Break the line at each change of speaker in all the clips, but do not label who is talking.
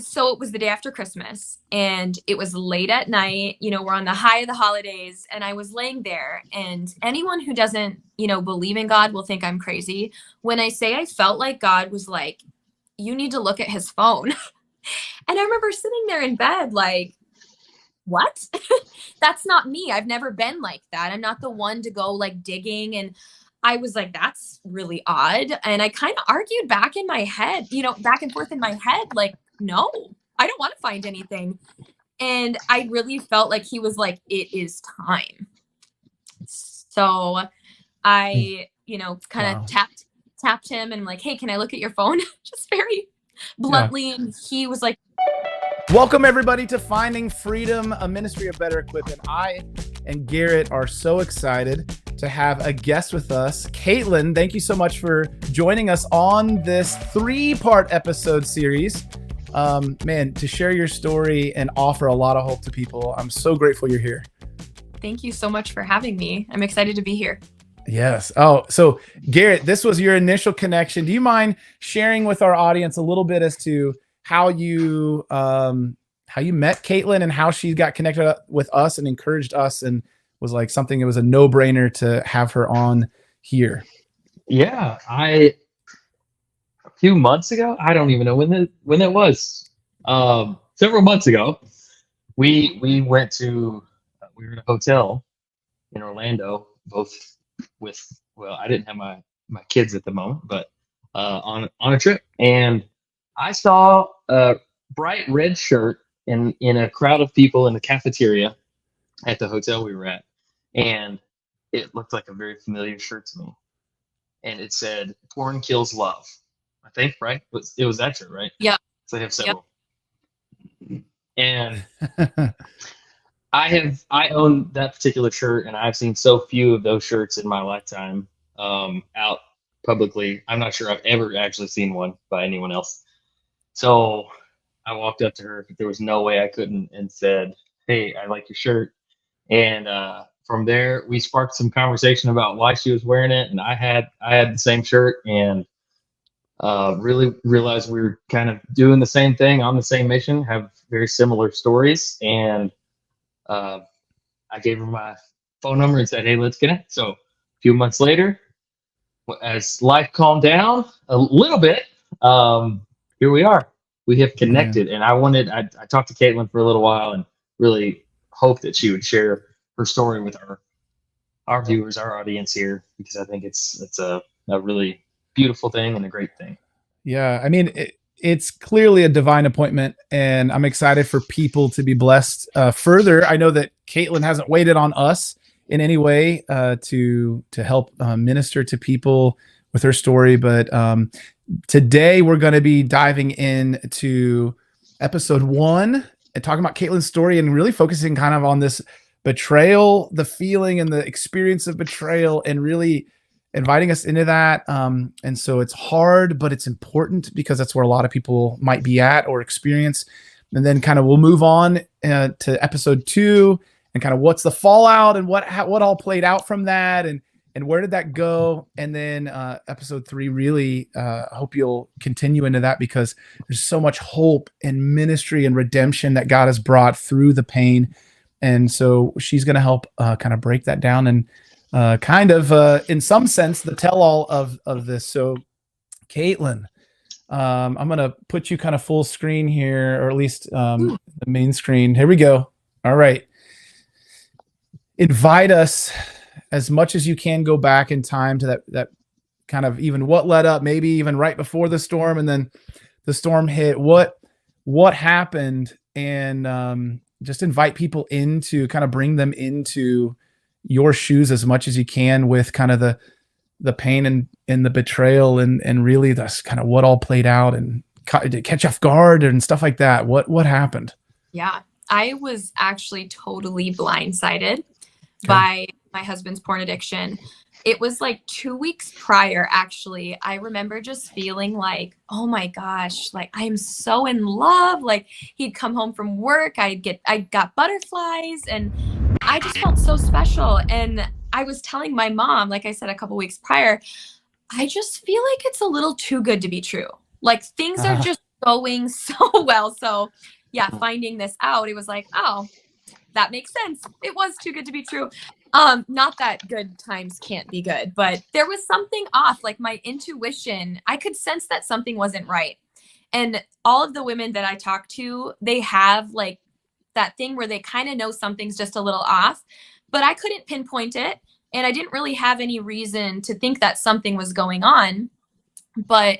So it was the day after Christmas and it was late at night. We're on the high of the holidays and I was laying there. And anyone who doesn't, believe in God will think I'm crazy when I say I felt like God was like, you need to look at his phone. And I remember sitting there in bed like, what? That's not me. I've never been like that. I'm not the one to go like digging. And I was like, that's really odd. And I kind of argued back in my head, back and forth in my head, like, no, I don't want to find anything. And I really felt like he was like, it is time. So I, kind of
Wow.
tapped him and I'm like, hey, can I look at your phone? Just very
Yeah.
bluntly. And he was like,
Welcome, everybody, to Finding Freedom, a ministry of better equipment. I and Garrett are so excited to have a guest with us. Katelyn, thank you so much for joining us on this 3-part episode series. Man, to share your story and offer a lot of hope to people. I'm so grateful you're here.
thank you so much for having me. I'm excited to be here.
Yes. Oh, so Garrett, this was your initial connection. Do you mind sharing with our audience a little bit as to how you met Katelyn and how she got connected with us and encouraged us and was like something, it was a no-brainer to have her on here?
Yeah, a few months ago, I don't even know when that was. Several months ago, we went to we were in a hotel in Orlando, both with I didn't have my kids at the moment, but on a trip, and I saw a bright red shirt in a crowd of people in the cafeteria at the hotel we were at, and it looked like a very familiar shirt to me, and it said "Porn kills love." I think right. It was that shirt, right?
Yeah.
So they have
Yep.
several, and I own that particular shirt, and I've seen so few of those shirts in my lifetime out publicly. I'm not sure I've ever actually seen one by anyone else. So I walked up to her. There was no way I couldn't, and said, "Hey, I like your shirt." And from there, we sparked some conversation about why she was wearing it, and I had the same shirt, and really realized we were kind of doing the same thing on the same mission, have very similar stories, and I gave her my phone number and said, "Hey, let's connect." So a few months later, as life calmed down a little bit, here we are. We have connected, and I talked to Katelyn for a little while and really hoped that she would share her story with our viewers, our audience here, because I think it's a really beautiful thing and a great thing.
Yeah, I mean, it's clearly a divine appointment, and I'm excited for people to be blessed further. I know that Katelyn hasn't waited on us in any way to help minister to people with her story, but today we're going to be diving into episode 1 and talking about Katelyn's story and really focusing kind of on this betrayal, the feeling and the experience of betrayal, and really inviting us into that. And so it's hard, but it's important because that's where a lot of people might be at or experience. And then kind of we'll move on to episode 2 and kind of what's the fallout and what all played out from that and where did that go. And then episode 3, really hope you'll continue into that because there's so much hope and ministry and redemption that God has brought through the pain. And so she's going to help kind of break that down and kind of, in some sense, the tell-all of this. So, Katelyn, I'm going to put you kind of full screen here, or at least the main screen. Here we go. All right. Invite us as much as you can. Go back in time to that kind of even what led up, maybe even right before the storm, and then the storm hit. What happened, and just invite people into kind of bring them into your shoes as much as you can with kind of the pain and the betrayal and really that's kind of what all played out and catch off guard and stuff like that. What happened?
Yeah, I was actually totally blindsided by my husband's porn addiction. It was like 2 weeks prior, actually. I remember just feeling like, oh my gosh, like I am so in love. Like he'd come home from work, I got butterflies, and I just felt so special. And I was telling my mom, like I said a couple weeks prior, I just feel like it's a little too good to be true. Like things are just going so well. So yeah, finding this out, it was like, oh, that makes sense. It was too good to be true. Not that good times can't be good, but there was something off. Like my intuition, I could sense that something wasn't right. And all of the women that I talk to, they have like that thing where they kind of know something's just a little off, but I couldn't pinpoint it. And I didn't really have any reason to think that something was going on. But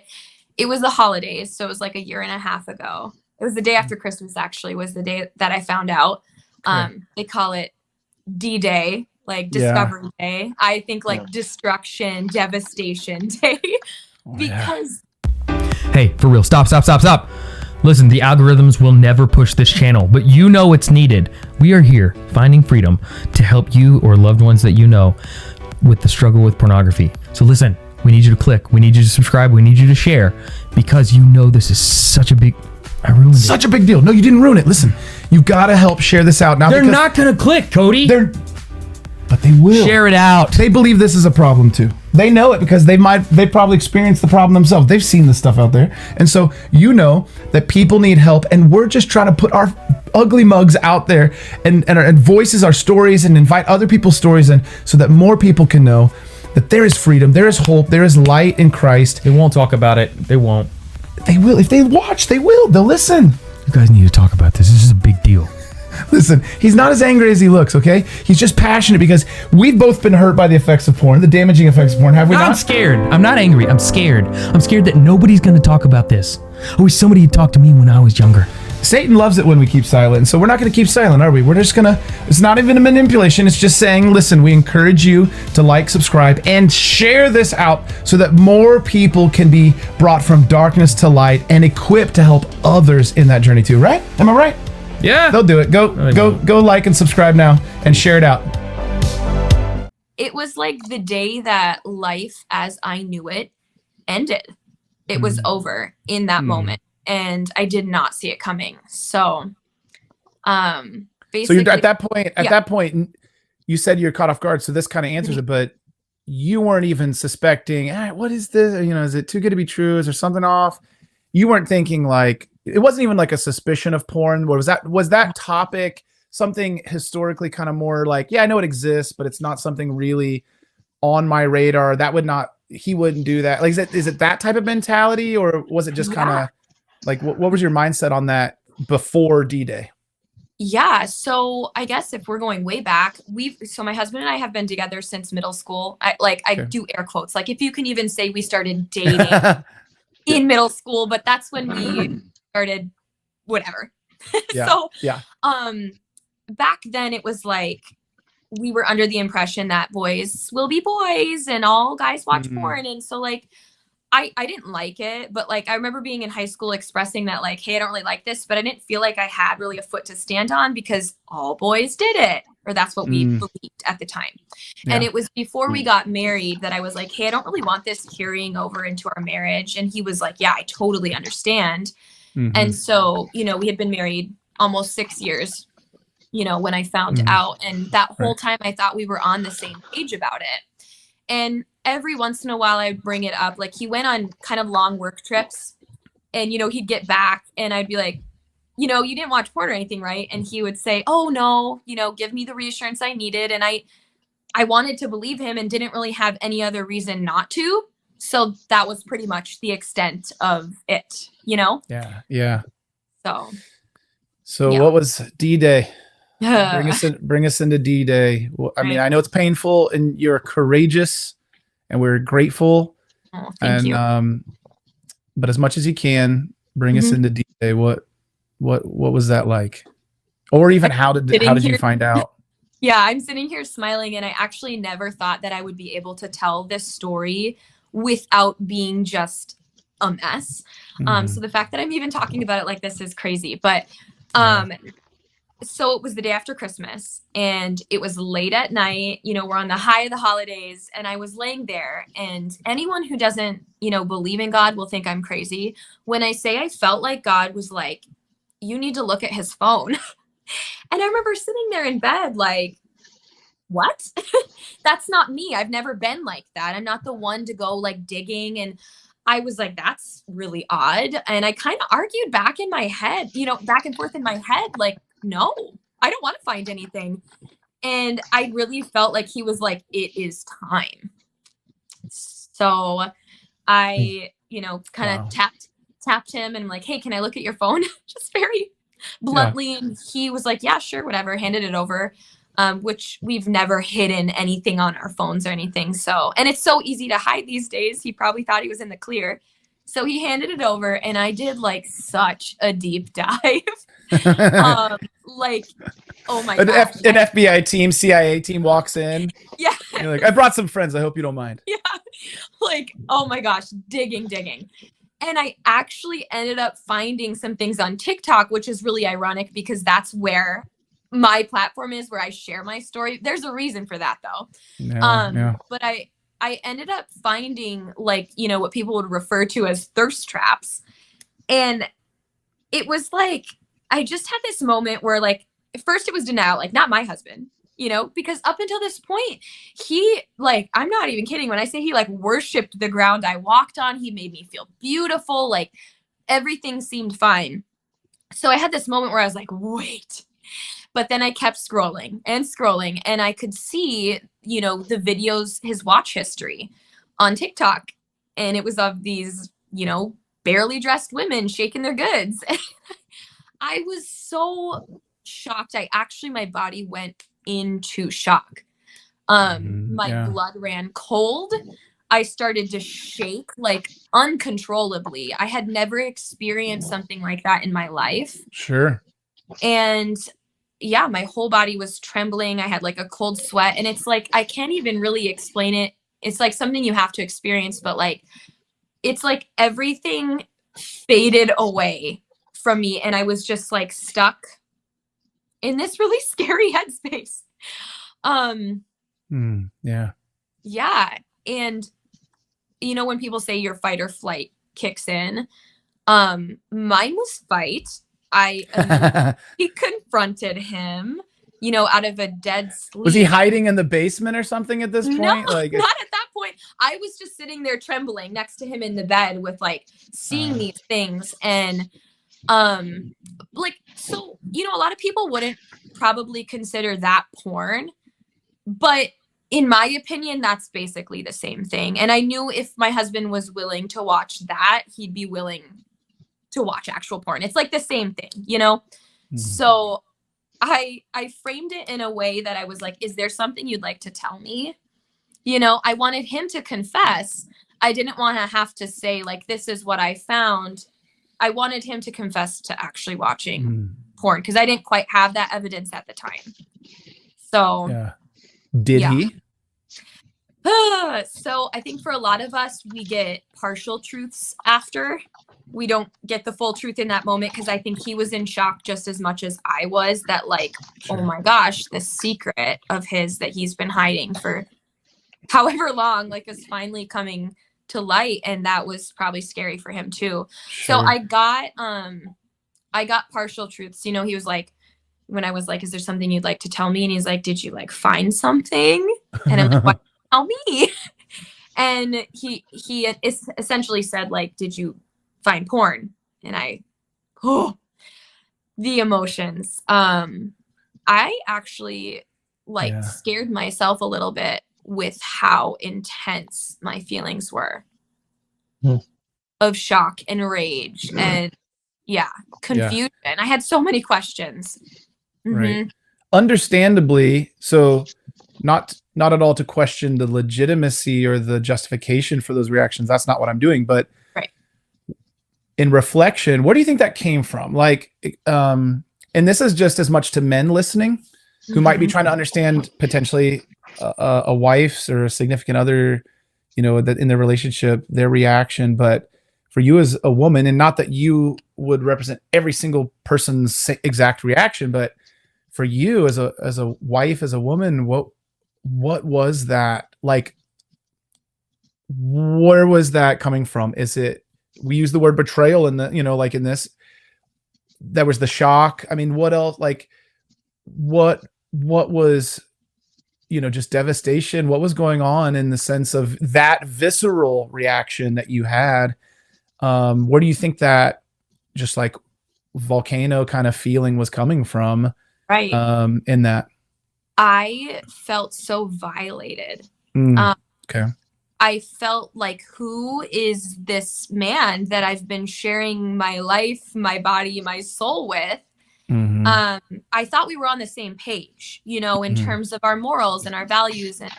it was the holidays. So it was like a year and a half ago. It was the day after Christmas, actually, was the day that I found out. They call it D-Day, like Discovery Day. I think like destruction, devastation day. Because
hey, for real, stop. Listen, the algorithms will never push this channel, but you know it's needed. We are here, Finding Freedom, to help you or loved ones that you know with the struggle with pornography. So listen, we need you to click, we need you to subscribe, we need you to share, because you know this is such a big... I ruined it.
Such a big deal. No, you didn't ruin it. Listen, you've got to help share this out now.
They're not going to click, Cody.
But they will.
Share it out.
They believe this is a problem too. They know it because they probably experienced the problem themselves. They've seen this stuff out there. And so you know that people need help, and we're just trying to put our ugly mugs out there and voices our stories and invite other people's stories in so that more people can know that there is freedom, there is hope, there is light in Christ.
They won't talk about it. They won't.
They will. If they watch, they will. They'll listen.
You guys need to talk about this. This is a big deal.
Listen, he's not as angry as he looks, okay? He's just passionate because we've both been hurt by the effects of porn, the damaging effects of porn, have we not?
I'm scared. I'm not angry. I'm scared. I'm scared that nobody's going to talk about this. I wish somebody had talked to me when I was younger.
Satan loves it when we keep silent, so we're not going to keep silent, are we? We're just going to, it's not even a manipulation, it's just saying, listen, we encourage you to like, subscribe, and share this out so that more people can be brought from darkness to light and equipped to help others in that journey too, right? Am I right?
Yeah.
They'll do it. Go like and subscribe now and share it out.
it was like the day that life as I knew it ended. It was over in that moment. And I did not see it coming. So, basically,
so you're at that point, you said you're caught off guard. So this kind of answers it, but you weren't even suspecting, what is this? You know, is it too good to be true? Is there something off? You weren't thinking like, it wasn't even like a suspicion of porn. What was that? Was that topic something historically kind of more like, yeah, I know it exists, but it's not something really on my radar. That would not, he wouldn't do that. Like, is it that type of mentality, or was it just kind of like, what was your mindset on that before D-Day?
Yeah. So I guess if we're going way back, so my husband and I have been together since middle school. I do air quotes. Like, if you can even say we started dating in middle school, but that's when we started whatever. Back then it was like, we were under the impression that boys will be boys and all guys watch porn. And so like, I didn't like it, but like, I remember being in high school expressing that like, hey, I don't really like this, but I didn't feel like I had really a foot to stand on because all boys did it, or that's what we believed at the time. And it was before we got married that I was like, hey, I don't really want this carrying over into our marriage. And he was like, yeah, I totally understand. And so, you know, we had been married almost 6 years, you know, when I found out, and that whole time I thought we were on the same page about it. And every once in a while I'd bring it up. Like, he went on kind of long work trips and, you know, he'd get back and I'd be like, you know, you didn't watch porn or anything, right? And he would say, oh no, you know, give me the reassurance I needed. And I wanted to believe him and didn't really have any other reason not to. So that was pretty much the extent of it, you know?
Yeah. So
Yeah.
what was D-Day? Bring us into D-Day. Well, I mean, I know it's painful and you're courageous and we're grateful.
Oh, thank you.
But as much as you can, bring us into D-Day. What was that like? Or even how did you find out?
Yeah, I'm sitting here smiling, and I actually never thought that I would be able to tell this story without being just a mess. So the fact that I'm even talking about it like this is crazy. But so it was the day after Christmas, and it was late at night. You know, we're on the high of the holidays, and I was laying there, and anyone who doesn't, you know, believe in God will think I'm crazy when I say I felt like God was like, you need to look at his phone. And I remember sitting there in bed like, what? That's not me. I've never been like that. I'm not the one to go like digging. And I was like, that's really odd. And I kind of argued back in my head, back and forth in my head, like, no, I don't want to find anything. And I really felt like he was like, it is time. So I, kind of tapped him and I'm like, hey, can I look at your phone? Just very bluntly. And he was like, yeah, sure, whatever, handed it over. Which we've never hidden anything on our phones or anything. So, and it's so easy to hide these days. He probably thought he was in the clear. So he handed it over and I did like such a deep dive. Like, oh my gosh.
An FBI team, CIA team walks in.
Yeah.
You're like, I brought some friends. I hope you don't mind.
Yeah. Like, oh my gosh, digging. And I actually ended up finding some things on TikTok, which is really ironic because that's where my platform is, where I share my story. There's a reason for that though. But I ended up finding like, what people would refer to as thirst traps. And it was like, I just had this moment where like, at first it was denial, like not my husband, because up until this point, he like, I'm not even kidding when I say he like worshiped the ground I walked on. He made me feel beautiful. Like everything seemed fine. So I had this moment where I was like, wait. But then I kept scrolling and I could see, the videos, his watch history on TikTok. And it was of these, barely dressed women shaking their goods. I was so shocked. My body went into shock. My blood ran cold. I started to shake like uncontrollably. I had never experienced something like that in my life.
Sure.
And yeah, my whole body was trembling. I had like a cold sweat and it's like, I can't even really explain it. It's like something you have to experience, but like, it's like everything faded away from me. And I was just like stuck in this really scary headspace.
Yeah.
Yeah. And when people say your fight or flight kicks in, mine was fight. He confronted him, out of a dead sleep.
Was he hiding in the basement or something at this point?
No, not at that point. I was just sitting there trembling next to him in the bed with like seeing these things. And, so, a lot of people wouldn't probably consider that porn, but in my opinion, that's basically the same thing. And I knew if my husband was willing to watch that, he'd be willing to watch actual porn. It's like the same thing, So I framed it in a way that I was like, is there something you'd like to tell me? I wanted him to confess. I didn't want to have to say like, this is what I found. I wanted him to confess to actually watching porn because I didn't quite have that evidence at the time. So
did he?
So I think for a lot of us, we get partial truths after. We don't get the full truth in that moment because I think he was in shock just as much as I was that like, oh my gosh, this secret of his that he's been hiding for however long, like is finally coming to light. And that was probably scary for him too. Sure. So I got partial truths. He was like, when I was like, is there something you'd like to tell me? And he's like, did you like find something? And I'm like, what? Tell me. And he essentially said like, did you find porn? And the emotions. I actually scared myself a little bit with how intense my feelings were of shock and rage and confusion. I had so many questions.
Right. Understandably, so not at all to question the legitimacy or the justification for those reactions. That's not what I'm doing, but in reflection, where do you think that came from? Like, and this is just as much to men listening who might be trying to understand potentially a wife's or a significant other, that in their relationship, their reaction. But for you as a woman, and not that you would represent every single person's exact reaction, but for you as a wife, as a woman, what was that like? Where was that coming from? Is it, we use the word betrayal in the, like in this, there was the shock. I mean, what else? Like what was just devastation? What was going on in the sense of that visceral reaction that you had? Where do you think that just like volcano kind of feeling was coming from?
Right.
In that?
I felt so violated.
Okay.
I felt like, who is this man that I've been sharing my life, my body, my soul with? I thought we were on the same page, in terms of our morals and our values and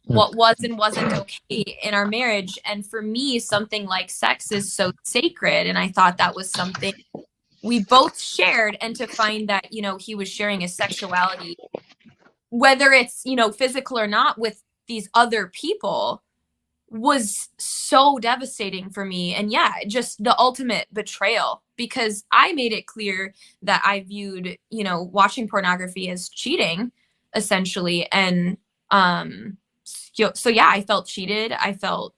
what was and wasn't okay in our marriage. And for me, something like sex is so sacred. And I thought that was something we both shared. And to find that, he was sharing his sexuality, whether it's, physical or not, with these other people, was so devastating for me. And yeah, just the ultimate betrayal, because I made it clear that I viewed, watching pornography as cheating, essentially. And so yeah, I felt cheated. I felt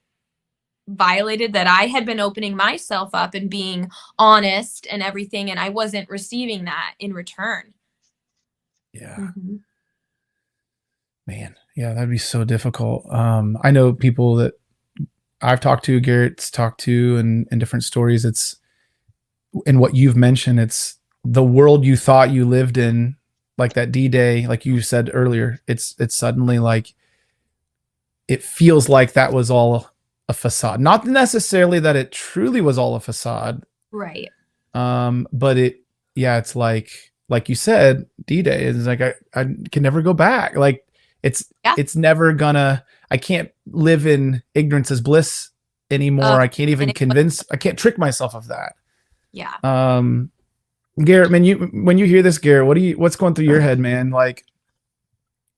violated, that I had been opening myself up and being honest and everything, and I wasn't receiving that in return.
Yeah. Man, yeah, that'd be so difficult. I know people that I've talked to, Garrett's talked to, and different stories. It's in what you've mentioned. It's the world you thought you lived in, like that D-Day, like you said earlier. It's suddenly like it feels like that was all a facade. Not necessarily that it truly was all a facade,
right?
But it's like you said, D-Day is like I can never go back. Like it's never gonna. I can't live in ignorance as bliss anymore. I can't even I can't trick myself of that.
Yeah.
Garrett, man, when you hear this, Garrett, what's going through your head, man? Like,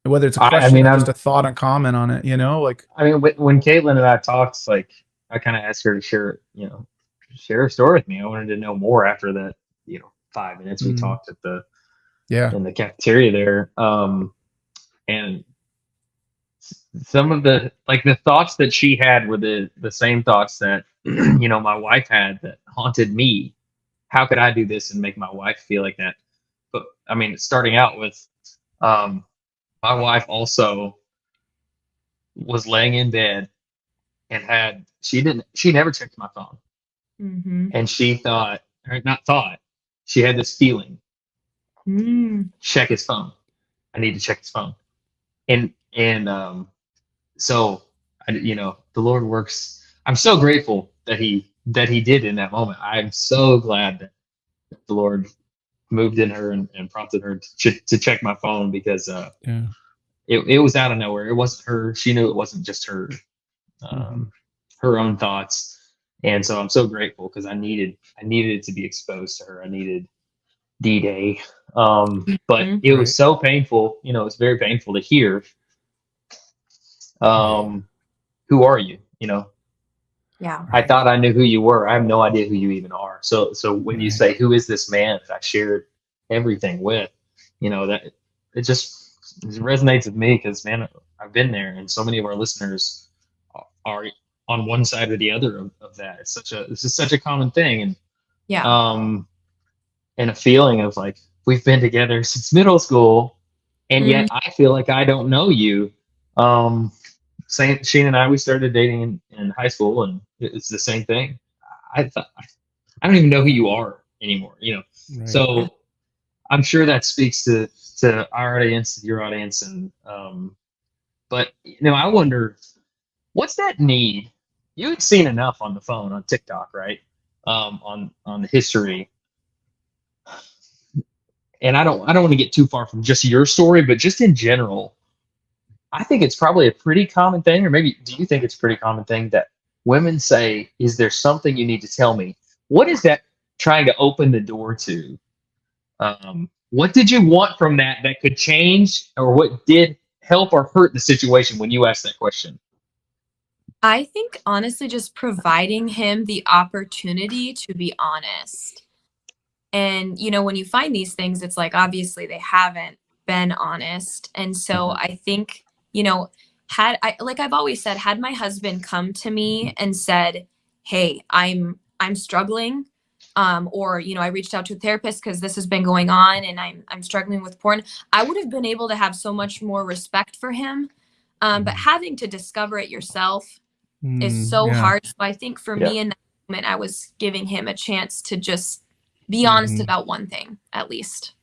whether it's a question or just a thought and comment on it, like.
I mean, when Katelyn and I talked, like, I kind of asked her to share a story with me. I wanted to know more after that, 5 minutes we talked at in the cafeteria there. And some of the thoughts that she had were the same thoughts that my wife had, that haunted me. How could I do this and make my wife feel like that? But I mean, starting out with my wife also was laying in bed and she never checked my phone. And she she had this feeling, check his phone. I need to check his phone. And so the Lord works. I'm so grateful that he did in that moment. I'm so glad that the Lord moved in her and prompted her to check my phone, because it was out of nowhere. It wasn't her. She knew it wasn't just her her own thoughts. And so I'm so grateful, because I needed it to be exposed to her. I needed D-Day. But it was so painful. It's very painful to hear. Who are you?
Yeah.
I thought I knew who you were. I have no idea who you even are. So when you say, who is this man that I shared everything with, that it resonates with me, because, man, I've been there, and so many of our listeners are on one side or the other of that. This is such a common thing. And and a feeling of like, we've been together since middle school, and yet I feel like I don't know you. Shane and I, we started dating in high school, and it's the same thing. I don't even know who you are anymore, Right. So I'm sure that speaks to our audience, your audience, and but I wonder, what's that need? You had seen enough on the phone, on TikTok, right? On the history. And I don't want to get too far from just your story, but just in general, I think it's probably a pretty common thing, or maybe do you think it's a pretty common thing, that women say, is there something you need to tell me? What is that trying to open the door to? What did you want from that could change, or what did help or hurt the situation when you asked that question?
I think, honestly, just providing him the opportunity to be honest. And, when you find these things, it's like, obviously they haven't been honest. And so I think, I've always said, had my husband come to me and said, hey, I'm struggling. or, you know, I reached out to a therapist because this has been going on and I'm struggling with porn, I would have been able to have so much more respect for him. But having to discover it yourself is so
Yeah.
hard. So I think for me in that moment, I was giving him a chance to just be honest about one thing, at least.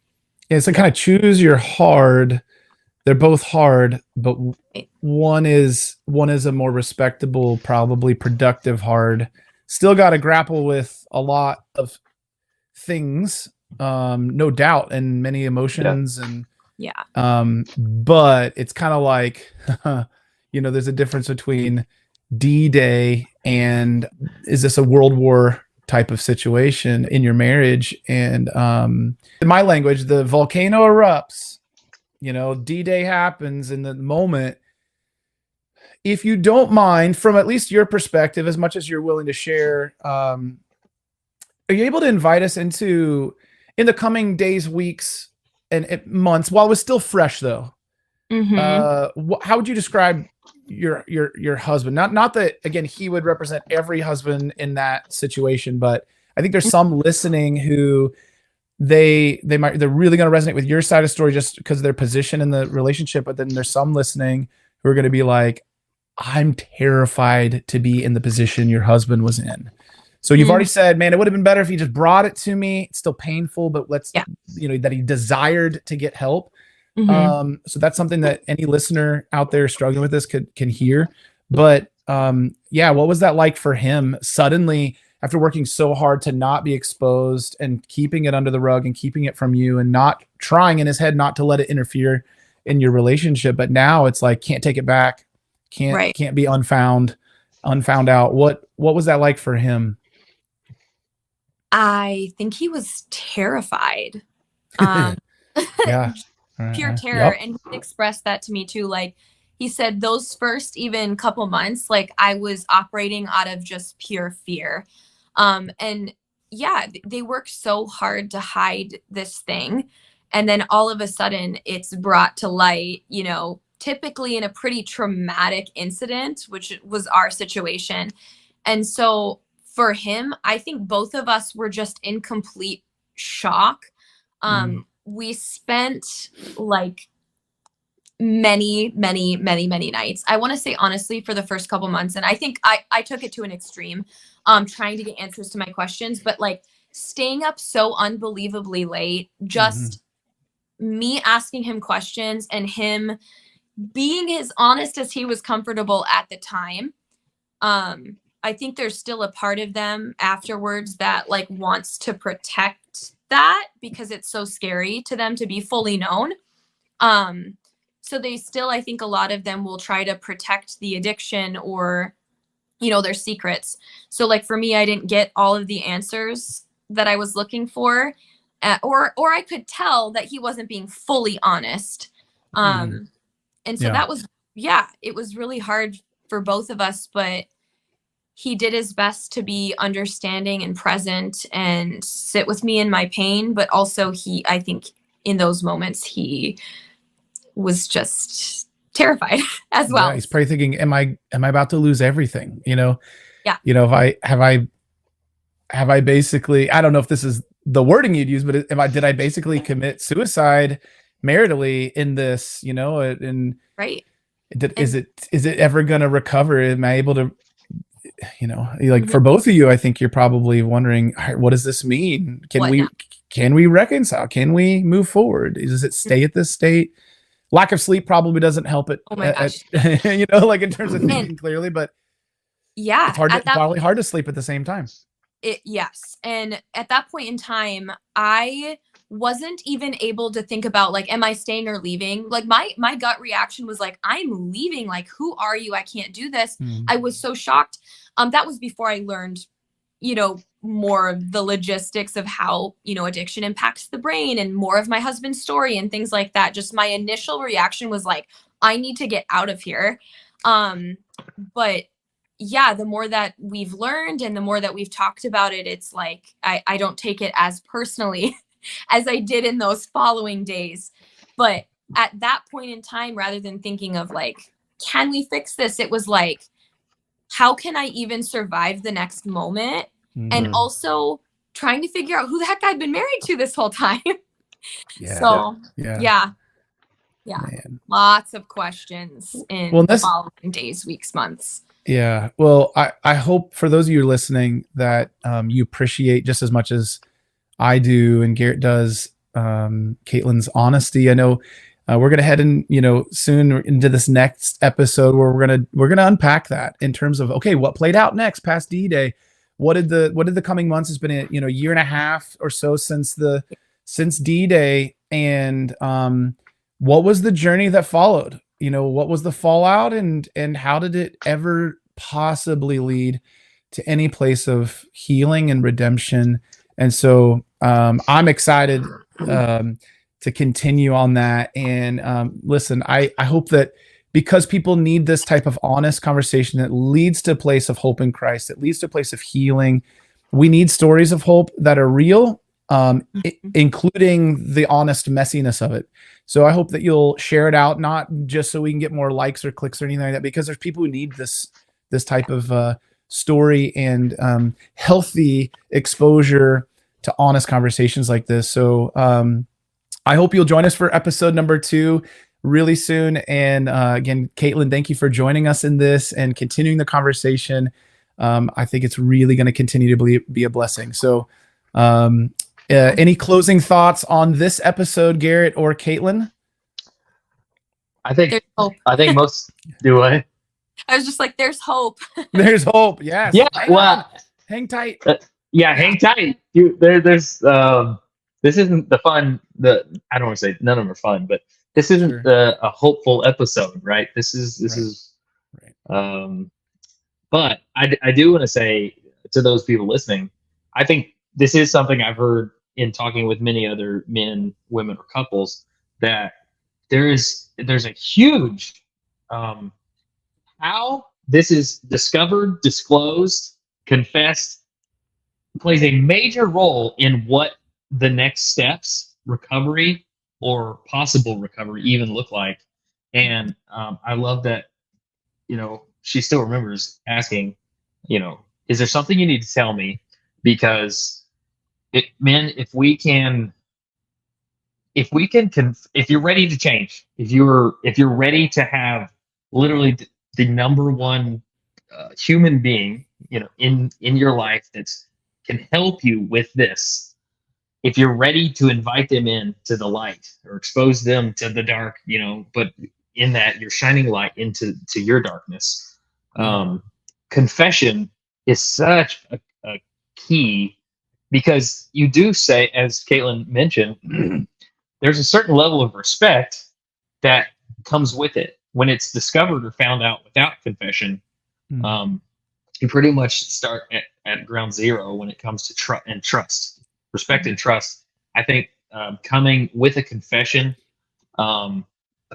Yeah, so kind of choose your hard. They're both hard, but one is a more respectable, probably productive hard. Still got to grapple with a lot of things, no doubt, and many emotions, and but it's kind of like, you know, there's a difference between D-Day and is this a World War type of situation in your marriage? And in my language, the volcano erupts, you know, D-Day happens in the moment. If you don't mind, from at least your perspective, as much as you're willing to share, are you able to invite us into, in the coming days, weeks, and months, while it was still fresh though, how would you describe your husband? Not that, again, he would represent every husband in that situation, but I think there's some listening who they're really going to resonate with your side of the story just because of their position in the relationship. But then there's some listening who are going to be like, I'm terrified to be in the position your husband was in. So you've already said, man, it would have been better if he just brought it to me. It's still painful, but you know, that he desired to get help. So that's something that any listener out there struggling with this can hear. But what was that like for him suddenly, after working so hard to not be exposed and keeping it under the rug and keeping it from you and not trying in his head not to let it interfere in your relationship? But now it's like, can't take it back, can't be unfound out. What was that like for him?
I think he was terrified. Pure terror. And he expressed that to me too. Like he said, those first even couple months, like I was operating out of just pure fear. And yeah, they work so hard to hide this thing. And then all of a sudden it's brought to light, you know, typically in a pretty traumatic incident, which was our situation. And so for him, I think both of us were just in complete shock. We spent like many nights. I want to say honestly for the first couple months. And I think I took it to an extreme, trying to get answers to my questions, but like staying up so unbelievably late, just me asking him questions and him being as honest as he was comfortable at the time. I think there's still a part of them afterwards that like wants to protect that because it's so scary to them to be fully known. So they still, I think a lot of them will try to protect the addiction or, you know, their secrets. So like for me, I didn't get all of the answers that I was looking for, or I could tell that he wasn't being fully honest. And so that was, it was really hard for both of us, but he did his best to be understanding and present and sit with me in my pain. But also I think in those moments, he was just terrified as well.
Yeah, he's probably thinking, am I about to lose everything? You know?
Yeah.
You know, have I basically, I don't know if this is the wording you'd use, but did I basically commit suicide maritally in this, you know, and is it ever going to recover? Am I able to, you know, like for both of you, I think you're probably wondering, all right, what does this mean? Can we reconcile? Can we move forward? Does it stay at this state? Lack of sleep probably doesn't help it.
Oh my gosh.
You know, like in terms of thinking clearly, but it's probably hard to sleep at the same time.
Yes. And at that point in time, I wasn't even able to think about like, am I staying or leaving? Like my gut reaction was like, I'm leaving. Like, who are you? I can't do this. I was so shocked. That was before I learned, you know, more of the logistics of how, you know, addiction impacts the brain and more of my husband's story and things like that. Just my initial reaction was like, I need to get out of here. But yeah, the more that we've learned and the more that we've talked about it, it's like, I don't take it as personally as I did in those following days. But at that point in time, rather than thinking of like, can we fix this? It was like, how can I even survive the next moment? And also trying to figure out who the heck I'd been married to this whole time.
Yeah.
So yeah.
Man.
Lots of questions in the following days, weeks, months.
Yeah. Well, I hope for those of you listening that you appreciate just as much as I do and Garrett does Katelyn's honesty. I know we're gonna head in, soon into this next episode where we're gonna unpack that in terms of, okay, what played out next past D-Day. What did the coming months? It's been a year and a half or so since D-Day, and what was the journey that followed? What was the fallout, and how did it ever possibly lead to any place of healing and redemption? And so I'm excited to continue on that. And listen, I hope that because people need this type of honest conversation that leads to a place of hope in Christ, that leads to a place of healing. We need stories of hope that are real, including the honest messiness of it. So I hope that you'll share it out, not just so we can get more likes or clicks or anything like that, because there's people who need this type of story and healthy exposure to honest conversations like this. So I hope you'll join us for episode number 2 really soon. And again, Katelyn, thank you for joining us in this and continuing the conversation. I think it's really going to continue to be a blessing. So any closing thoughts on this episode, Garrett or Katelyn?
I think most do it.
I was just like, there's hope.
There's hope. Yes.
Yeah.
Hang tight.
Hang tight. There's this isn't the fun. I don't want to say none of them are fun, but this isn't a hopeful episode, right? This is. But I do want to say to those people listening, I think this is something I've heard in talking with many other men, women, or couples, that there's a huge how this is discovered, disclosed, confessed, plays a major role in what the next steps, recovery or possible recovery, even look like. And I love that, she still remembers asking, is there something you need to tell me? Because men, if you're ready to change, if you're ready to have literally the number one human being, in your life that's can help you with this, if you're ready to invite them in to the light or expose them to the dark, but in that you're shining light into your darkness. Confession is such a key, because you do say, as Katelyn mentioned, there's a certain level of respect that comes with it when it's discovered or found out without confession. You pretty much start at ground zero when it comes to trust, respect and trust. I think coming with a confession, a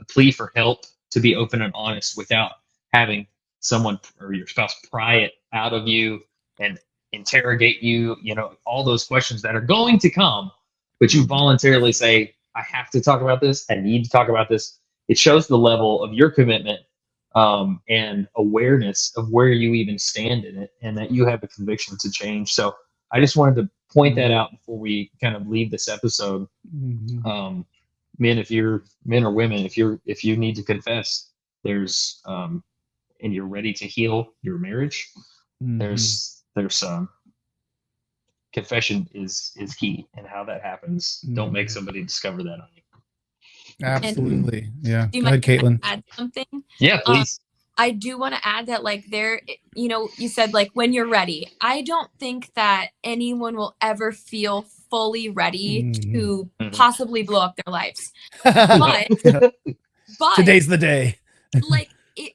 plea for help, to be open and honest without having someone or your spouse pry it out of you and interrogate you, all those questions that are going to come, but you voluntarily say, I have to talk about this. I need to talk about this. It shows the level of your commitment and awareness of where you even stand in it, and that you have a conviction to change. So I just wanted to point that out before we kind of leave this episode. Men, if you're men or women, if you need to confess, there's and you're ready to heal your marriage, there's confession is key, and how that happens. Don't make somebody discover that on you.
Absolutely. Yeah.
Do you
Go ahead, Katelyn.
add something?
Yeah, please.
I do want to add that, you said, when you're ready. I don't think that anyone will ever feel fully ready to possibly blow up their lives. But
Today's the day.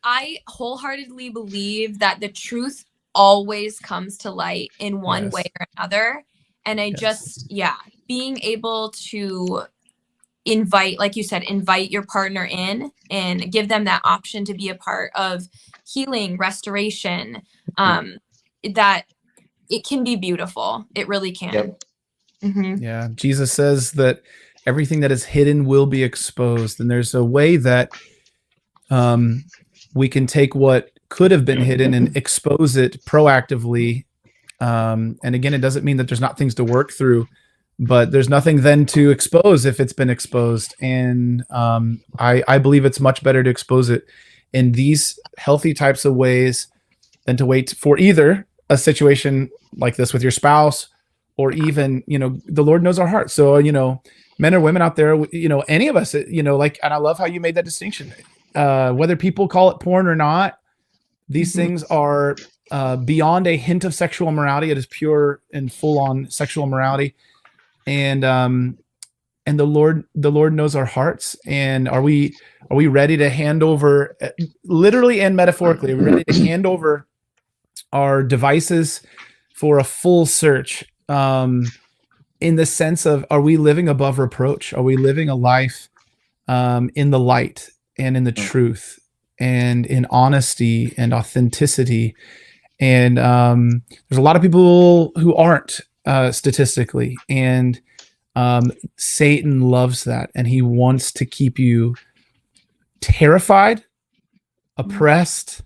I wholeheartedly believe that the truth always comes to light in one way or another. And I being able to invite, like you said, invite your partner in and give them that option to be a part of healing, restoration, that it can be beautiful. It really can. Yep.
Yeah. Jesus says that everything that is hidden will be exposed. And there's a way that we can take what could have been hidden and expose it proactively And again, it doesn't mean that there's not things to work through, but there's nothing then to expose if it's been exposed. And I believe it's much better to expose it in these healthy types of ways than to wait for either a situation like this with your spouse, or even, the Lord knows our heart. So, men or women out there, any of us, like, and I love how you made that distinction, whether people call it porn or not, these things are beyond a hint of sexual immorality. It is pure and full on sexual immorality. And the Lord knows our hearts. And are we ready to hand over, literally and metaphorically, are we ready to hand over our devices for a full search, in the sense of, are we living above reproach? Are we living a life in the light and in the truth and in honesty and authenticity? And there's a lot of people who aren't, statistically, and Satan loves that, and he wants to keep you terrified, oppressed,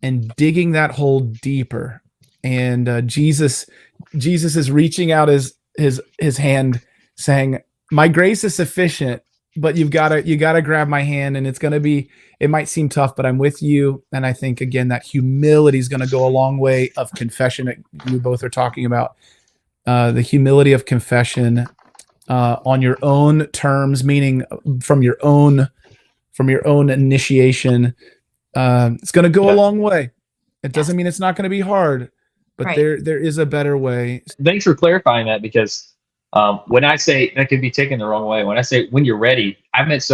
and digging that hole deeper. And Jesus is reaching out his hand, saying, "My grace is sufficient, but you gotta grab my hand, and it might seem tough, but I'm with you." And I think, again, that humility is going to go a long way of confession that you both are talking about. The humility of confession on your own terms, meaning from your own initiation. It's going to go a long way. It doesn't mean it's not going to be hard, but
Right.
there is a better way.
Thanks for clarifying that, because when I say that could be taken the wrong way, when I say when you're ready, I've met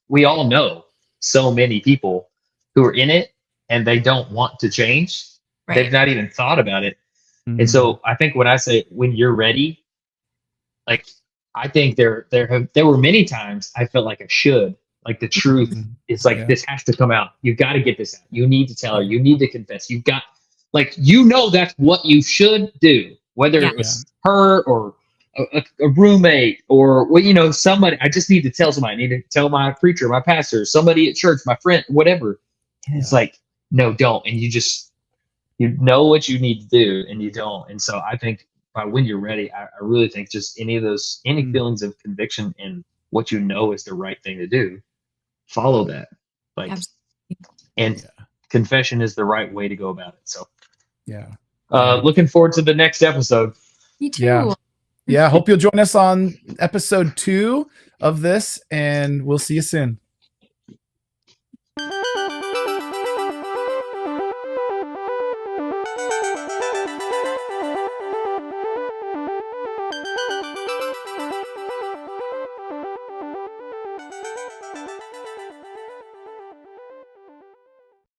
we all know so many people who are in it and they don't want to change.
Right.
They've not even thought about it.
Mm-hmm.
And so I think when I say when you're ready, like, I think there were many times I felt like I should. Like, the truth is like, this has to come out. You got to get this out. You need to tell her. You need to confess. You've got, like, that's what you should do, whether it was her or a roommate or, somebody. I just need to tell somebody. I need to tell my preacher, my pastor, somebody at church, my friend, whatever. And it's like, no, don't. And you know what you need to do, and you don't. And so I think by when you're ready, I really think just any feelings of conviction and what is the right thing to do, follow that. Like, and confession is the right way to go about it. So, looking forward to the next episode.
Me too.
Yeah. Hope you'll join us on episode 2 of this, and we'll see you soon.